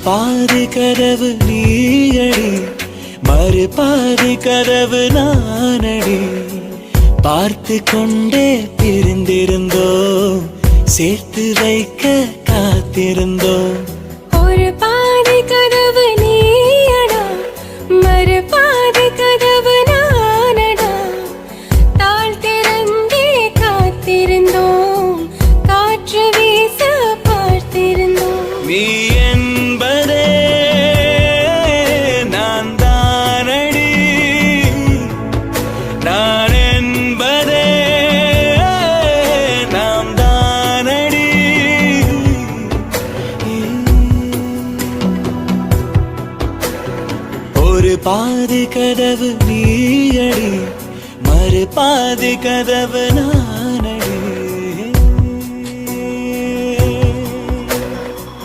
பாதி கதவு நீயடி, மறு பாதி கதவு நானடி. பார்த்து கொண்டே பிரிந்திருந்தோம், சேர்த்து வைக்க காத்திருந்தோம். ஒரு பாதி கதவு நீயடா, மறு பாதி கதவு நானடா. தாழ் திறந்தே காத்திருந்தோம், காற்று வீச பார்த்திருந்தோம். நீ என்பதே நான் தானடி, நான் என்பதே நாம் தானடி. ஒரு பாதி கதவு நீயடி, மறு பாதி கதவு நானடி.